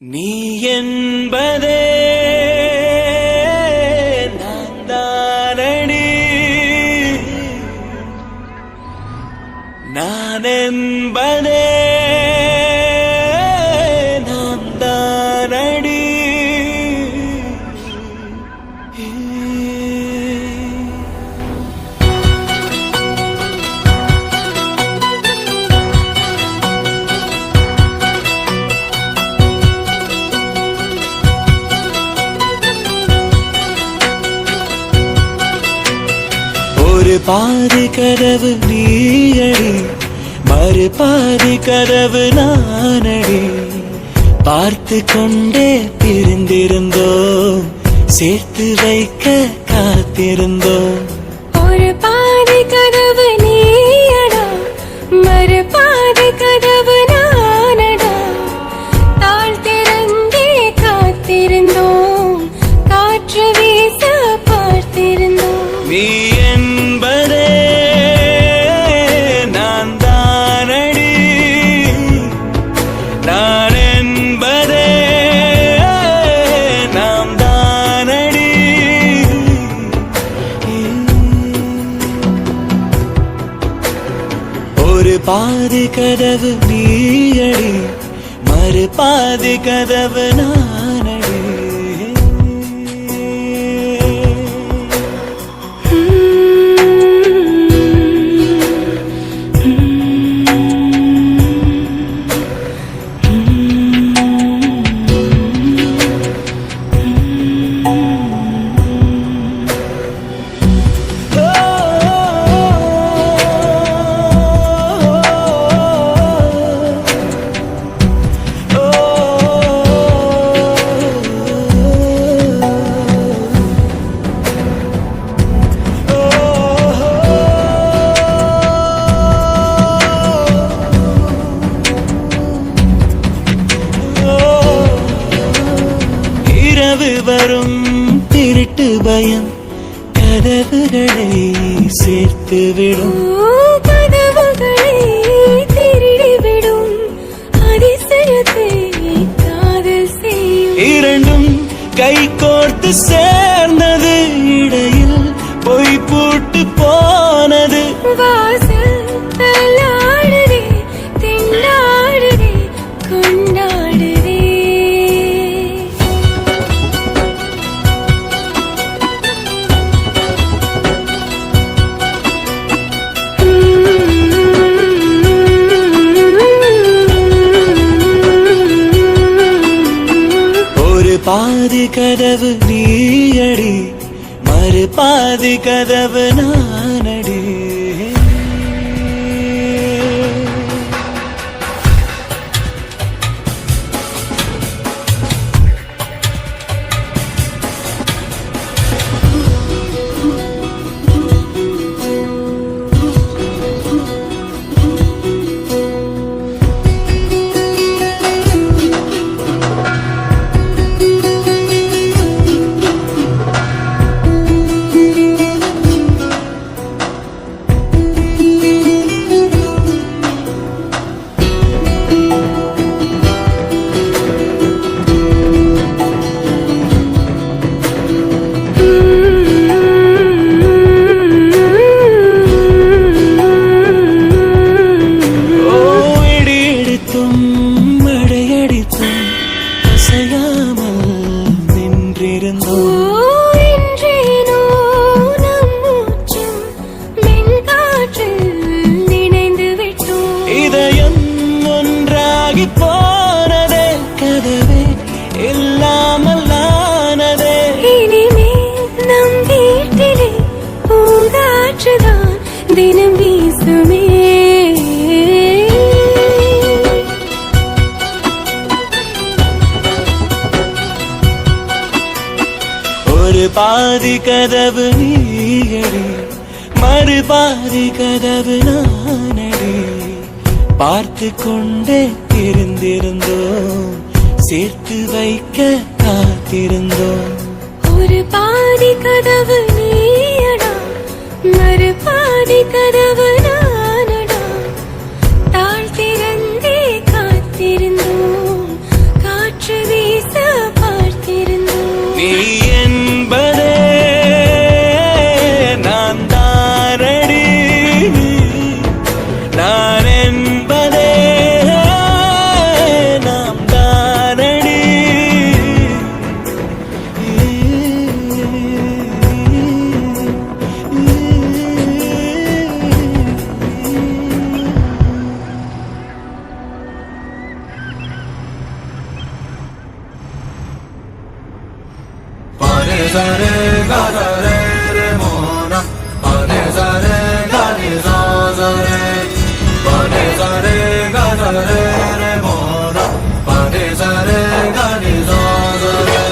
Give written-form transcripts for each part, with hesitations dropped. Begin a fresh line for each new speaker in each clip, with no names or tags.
நீ என்பதே நான் தானடி, நான் என்பதே நான் தானடி. ஒரு பாதி கதவு நீயடி, மறு பாதி கதவு நானடி. பார்த்து கொண்டே பிரிந்திருந்தோம், சேர்த்து வைக்க காத்திருந்தோம்.
ஒரு பாதி கதவு நீயடா, மறு பாதி கதவு நானடா. தாழ் திறந்தே காத்திருந்தோம், காற்று வீச பார்த்திருந்தோம்.
நீ என்பதே நான் தானடி, நான் என்பதே நாம் தானடி. ஒரு பாதி கதவு நீயடி, மறு பாதி கதவு நானடி. வரும் திருட்டு பயம் கதவுகளை சேர்த்துவிடும்,
கதவுகளை திருடிவிடும். அதிசயத்தை காதல் செய்யும்.
இரண்டும் கை கோர்த்து சேர்ந்தது, இடையில் பொய் பூட்டு போனது.
வாசல் தள்ளாடுதே, திண்டாடுதே, கொண்டாடுதே.
பாதி கதவு நீயடி, மறு பாதி கதவு நானடி. இதயம் ஒன்றாகி போனதே, கதவே இல்லாமல் ஆனதே.
இனிமேல் நம் வீட்டிலே பூங்காற்றுதான் தினம் வீசுமே.
ஒரு பாதி கதவு நீயடி, மறு பாதி கதவு நானடி. பார்த்து கொண்டே இருந்திருந்தோம், சேர்த்து வைக்க காத்திருந்தோம்.
ஒரு பாதி கதவு நீயடா, மறு பாதி கதவு நானடா. தாழ் திறந்தே காத்திருந்தோம், காற்று
sa re ga sa re re mo na pa ni sa re ga ni sa re pa ni sa re ga sa re re mo na pa ni sa re ga ni sa re.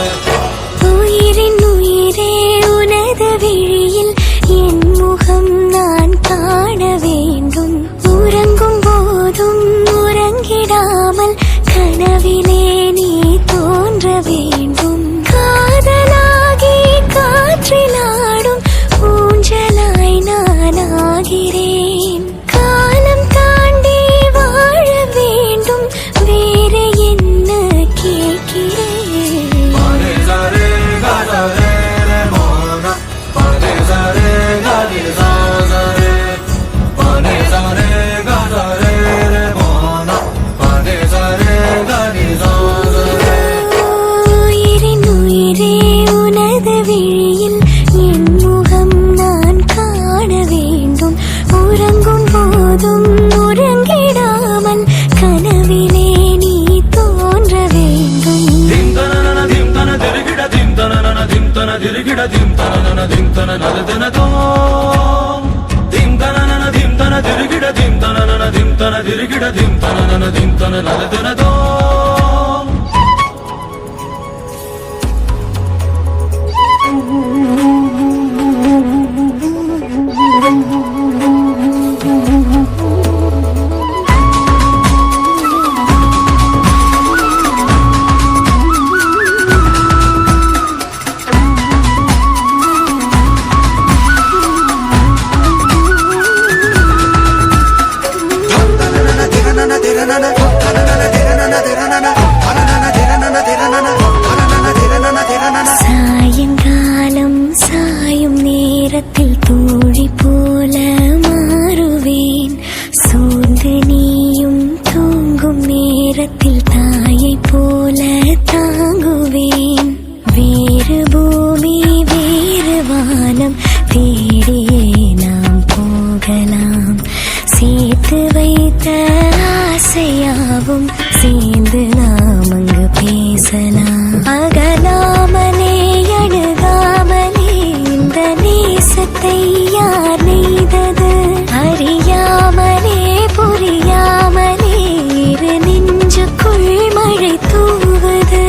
உயிரின் உயிரே உனது விழியில் என் முகம் நான் காண வேண்டும். உறங்கும் போதும் உறங்கிடாமல் கனவிலே நீ தோன்ற வேண்டும். காதலாகி காற்றிலாடும் ஊஞ்சலாய் நான் ஆகிறேன். காலம் தாண்டி வாழ வேண்டும், வேற என்ன கேட்கிறேன். உயிரின் உயிரே உனது விழியில் என் முகம் நான் காண வேண்டும். உறங்கும் போதும் உறங்கிடாமல் கனவிலே நீ தோன்ற வேண்டும். சாயங்காலம் சாயும் நேரத்தில் தோழி போல மாறுவேன். சோர்ந்து நீயும் தூங்கும் நேரத்தில் தாயை போல தாங்குவேன். வேறு பூமி வேறு வானம் தேடியே நாம் போகலாம். சேர்த்து வைத்த ஆசையாவும் சேர்ந்து நாம் அங்கு பேசலாம். அகலாமலே அணுகாமலே இந்த நேசத்தை யார் நெய்தது? அறியாமலே புரியாமலே இரு நெஞ்சுக்குள் மழை தூவுது.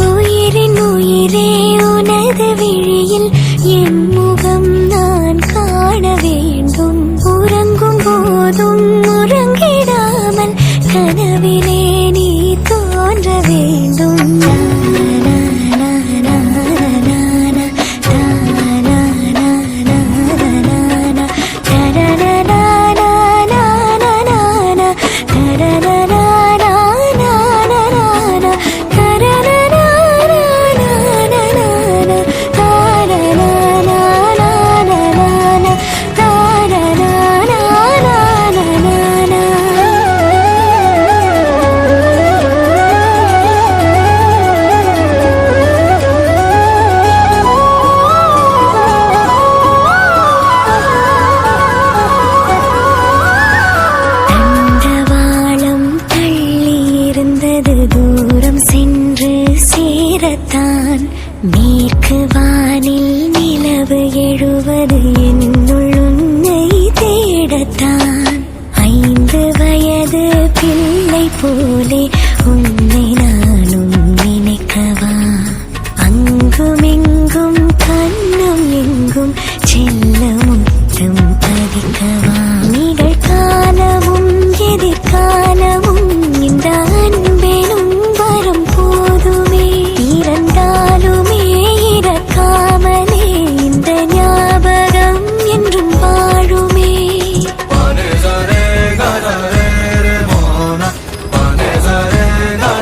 உயிரின் உயிரே உனது விழியில் என் முகம் நான் காண வேண்டும். உறங்கும் போதும் உறங்கிடாமல் கனவிலே நீ தோன்ற வேண்டும். தூரம் சென்று சேரத்தான். மேற்கு வானில் நிலவு எழுவது என்னுள் உன்னை தேடத்தான். 5 வயது பிள்ளை போலே உன்னை நானும் நினைக்கவா? அங்குமெங்கும் கண்ணும் எங்கும் செல்ல முத்தம் பதிக்கவா? நிகழ்காலமும் எதிர்காலமும் இந்த அன்பெனும் வரும் போதுமே. இறந்தாலுமே இறக்காமலே இந்த ஞாபகம் என்றும் வாழுமே.
pa ni sa re ga sa re re mo na pa ni sa re ga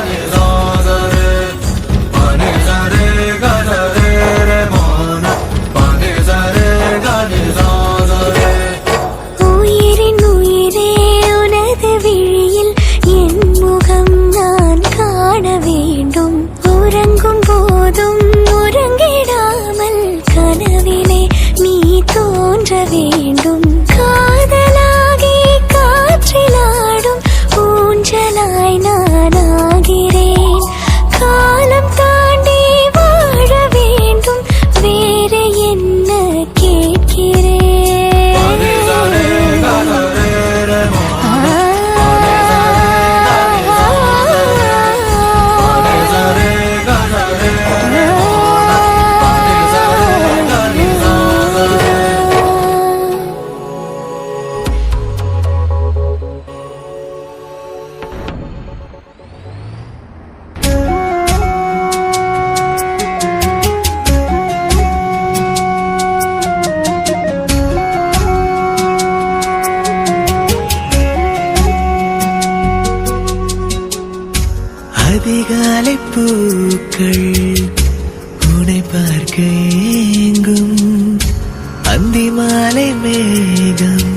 பூக்கள் உன்னை பார்க்க ஏங்கும் அந்தி மாலை மேகம்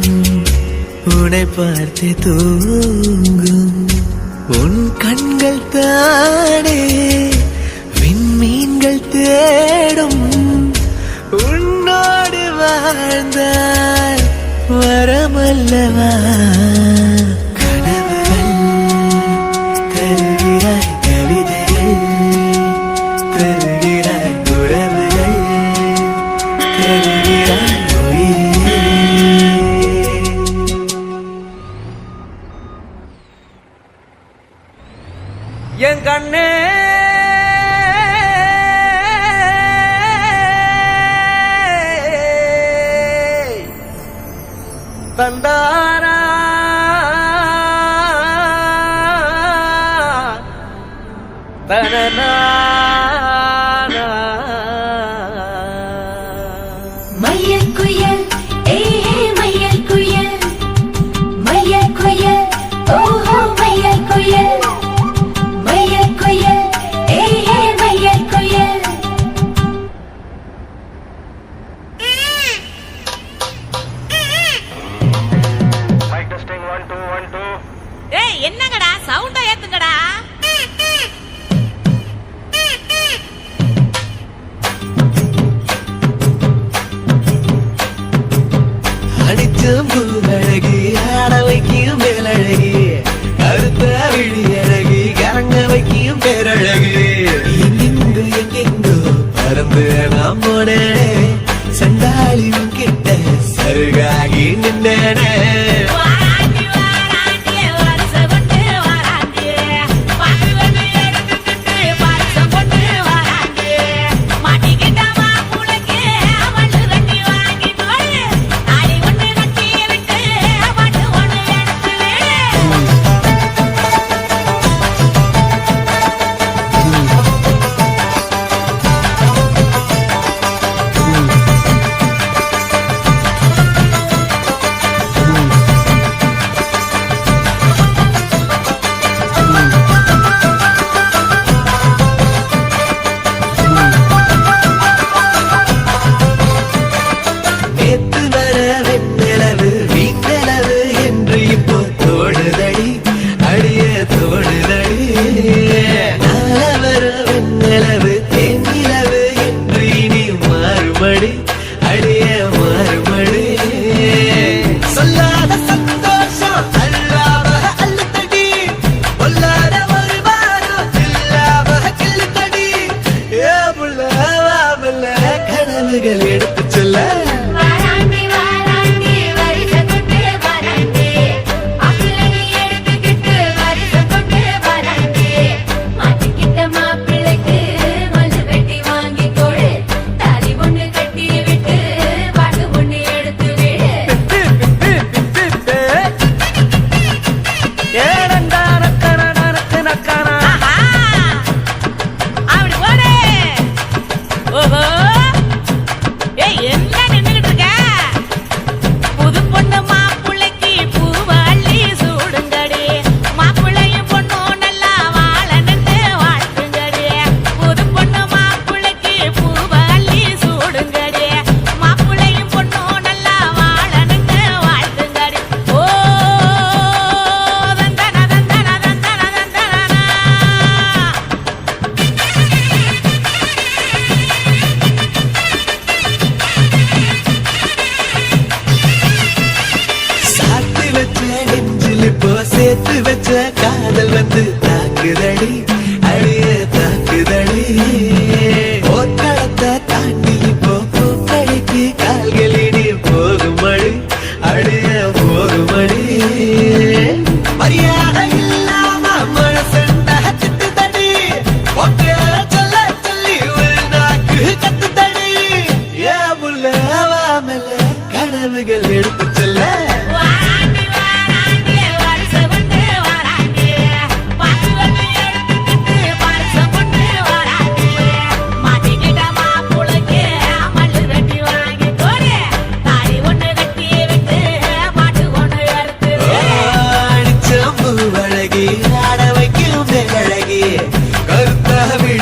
உன்னை பார்த்து தூங்கும் உன் கண்கள் தானே விண்மீன்கள் தேடும் உன்னோடு வாழ்ந்தால் வரமல்லவா கனவுகள் தருகிறாய் கவிதைகள் தருகிறாய் உறவுகள் தருகிறாய் உயிரே
என் கண்ணே தந்தாரா தனனா
மையல் குயில் மையல் குயில் மையல் குயில் ஓஹோ மையல் குயில் மையல் குயில் மையல் குயில்
ஏய் என்னங்கடா சவுண்ட ஏத்துங்கடா
அடிச்சும் பூவழகி ஆட வைக்கும் மேலழகி கருத்த விழி அழகி கரங்க வைக்கும் பேரழகி எங்கெங்கு எங்கெங்கோ பறந்து நாம் போனே சண்டாளியும் கிட்ட சருகாகி நின்றனே
வாராண்டி வாராண்டி வருஷம் கொண்டு வாராண்டி பாட்டு வந்து எடுத்துக்கிட்டு வருஷம் கொண்டு வாராண்டி மாட்டிக்கிட்ட மாப்புளுக்கு மண்ணு கட்டி வாங்கி போடு தாலி ஒண்ணு கட்டி விட்டு பாட்டு ஒண்ணு எடுத்து விடு
நேத்து வர வெண்ணிலவு வீட்டளவு என்று இப்போ தோடுதடி அடிய தோடுதடி நாள வர வெண்ணிலவு தென்னிலவு என்று இனி மாறுபடி அடிய மாறுபடி சொல்லாத சந்தோஷம் அல்லாம அல்லத்தடி பொல்லாத ஒரு வாரம் இல்லாம கிள்ளுத்தடி ஏ புள்ள வாமல்ல கனவுகள் எடுத்து சொல்ல
வாராண்டி வாராண்டி வருஷம் கொண்டு வாராண்டி அப்பிளை எடுத்துக்கிட்டு வருஷம் கொண்டு வாராண்டி மாட்டிக்கிட்ட மாப்பிள்ளைக்கு மல்லு வெட்டி வாங்கி கொடு தாலி ஒண்ணு கட்டி விட்டு பாட்டு ஒண்ணு எடுத்து விடு
ஆஹா அப்படி போடு ஓஹோ ஏய் என்ன நின்னுகிட்டு இருக்க புது பொண்ணு மாப்புள்ளைக்கு பூவள்ளி சூடுங்கடி மாப்பிள்ளையும் பொண்ணும் நல்லா வாழணுன்னு வாழ்த்துங்கடி புது பொண்ணு மாப்புள்ளைக்கு பூவள்ளி சூடுங்கடி மாப்பிள்ளையும் பொண்ணும் நல்லா வாழணுன்னு வாழ்த்துங்கடி ஓ தந்தன தந்தன தந்தன தந்தனா
சாத்து வச்ச நெஞ்சில் இப்போ சேர்த்து வச்ச காதல் வந்து தாக்குதடி அடிய தாக்குதடி போர்க்களத்தை தாண்டி இப்போ பூக்கடைக்கு கால்களிடி போகுமடி அடிய போகுமடி மரியாதை இல்லாம மனசண்ட திட்டுதடி ஒக்கே சொல்ல சொல்லி ஒரு நாக்கு கத்துதடி ஏ புள்ள வாமல கனவுகள் எடுத்து சொல்ல
வாராண்டி வாராண்டி வருஷம் கொண்டு வாராண்டி பாட்டு வந்து எடுத்துக்கிட்டு வருஷம் கொண்டு வாராண்டி மாட்டிக்கிட்ட மாப்புளுக்கு மல்லு வெட்டி வாங்கி கொடு தாலி ஒண்ணு கட்டி விட்டு பாட்டு ஒண்ணு எடுத்து விடு
அடிச்சம்பு அழகி ஆட வைக்கும் அழகி கருத்த விழி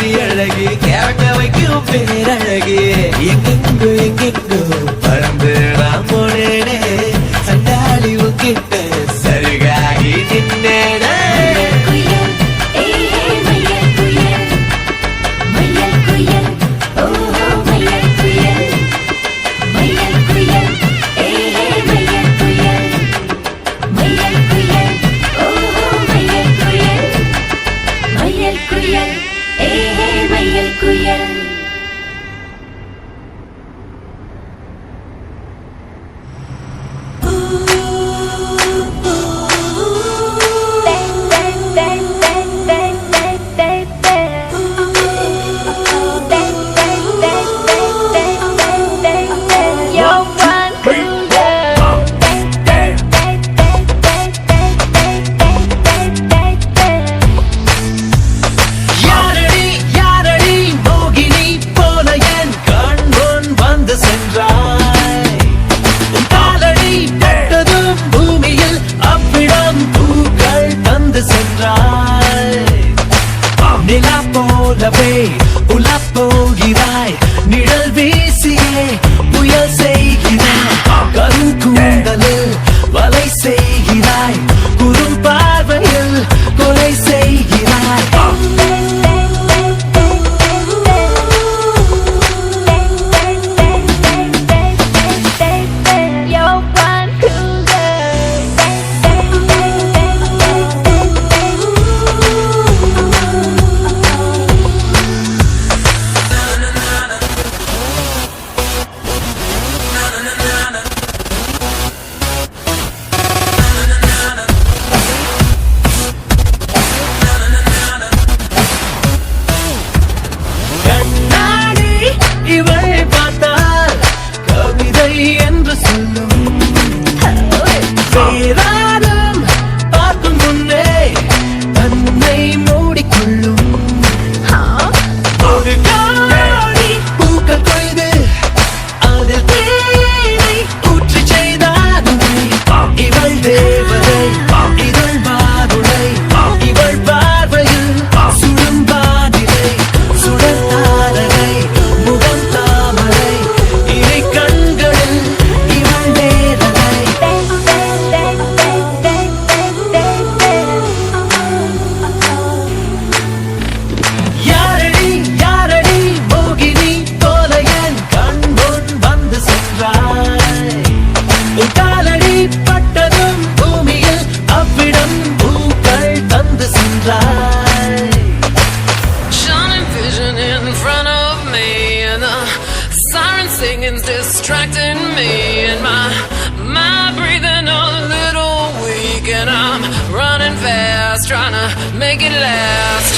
உலப் போகிறாய் நிழல் வீசியே புயல் செய்கிறாய் கருங்கூந்தலில் வலை செய்கிறாய் குறும் பார்வையில் கொலை செய்கிறாய்
You're one cool
கண்ணாடி இவள் பார்த்தால் கவிதை என்று சொல்லும் வேறாரும் பார்க்கும் முன்னே தன்னை மூடிக்கொள்ளும் ஒரு காடி பூக்கள் கொய்து அதில் தேனை ஊற்றி செய்தாருனை இவள் தேவதை இதழ் மாதுளை இவள் பார்வையில் சுடும் பாதிரை சுடர் தாரகை முகம் தாமரை இறை கண்களில் இவள் வேதனை யாரடி யாரடி மோகினி போல என் கண் முன் வந்து சென்றாய் உன் காலடி பட்டதும் பூமியில் அவ்விடம் பூக்கள் தந்து சென்றாய்
Shining vision in front of me, and the siren singing's distracting me, and my breathing a little weak, and I'm running fast, trying to make it last.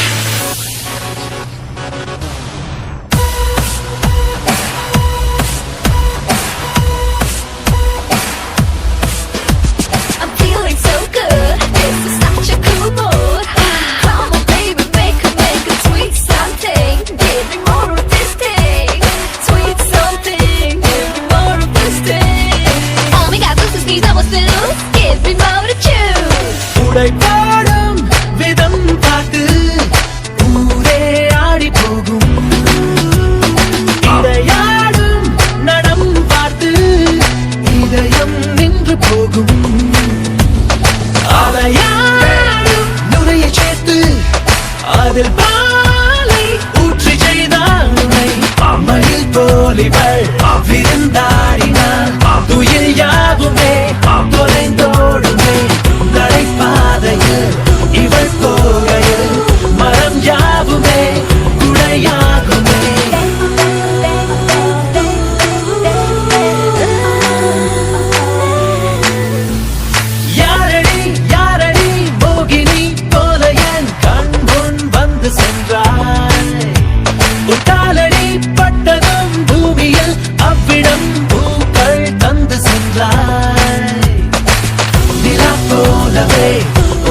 I'm feeling so good. This is such a cool mood. Come on, baby, make a sweet something. Give me more of this thing. Sweet something. Give me more of this thing. Oh my God, this is me, that was loose. Give me more to choose.
உடை பாடும் விதம் பார்த்து ஊரே ஆடி போகும் இடையாடும் நடம் பார்த்து இதயம் நின்று போகும் அலையாடும் நுரையை சேர்த்து அதில் பாலை ஊற்றி செய்தால் உன்னை மயில் போலிவள் விருந்தாடினாள் துயில் யாவுமே தொலைந்தோடுமே நடைபாதையில் இவள் போகையில் மரம் யாவுமே குடையாகுமே யாரடி யாரடி மோகினி போல என் கண் முன் வந்து சென்றாய் உன் காலடி பட்டதும் பூமியில் அவ்விடம் பூக்கள் தந்து சென்றாய் நிலா போலவே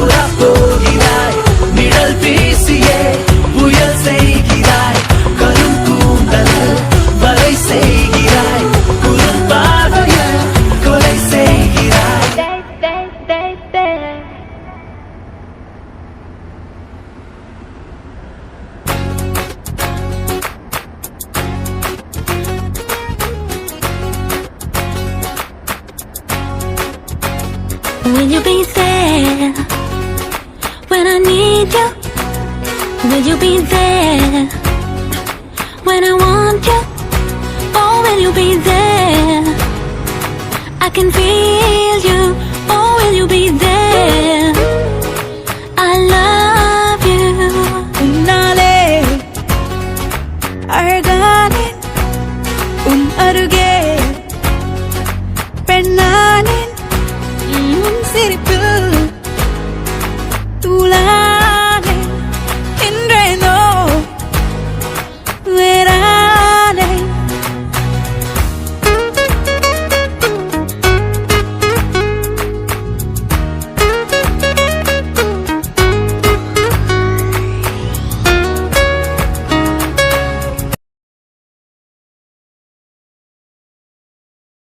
உலா போகிறாய் நிழல் வீசியே புயல் செய்கிறாய் கரும் கூந்தலில் வலை செய்கிறாய் குறும் பார்வையில் கொலை செய்கிறாய்
Will you be there when I need you? Will you be there when I want you? Oh, will you be there? I can feel you. Oh, will you be there? I love you.
உன்னாலே அழகானே உன் அருகே பெண்ணானே உன் சிரிப்பில்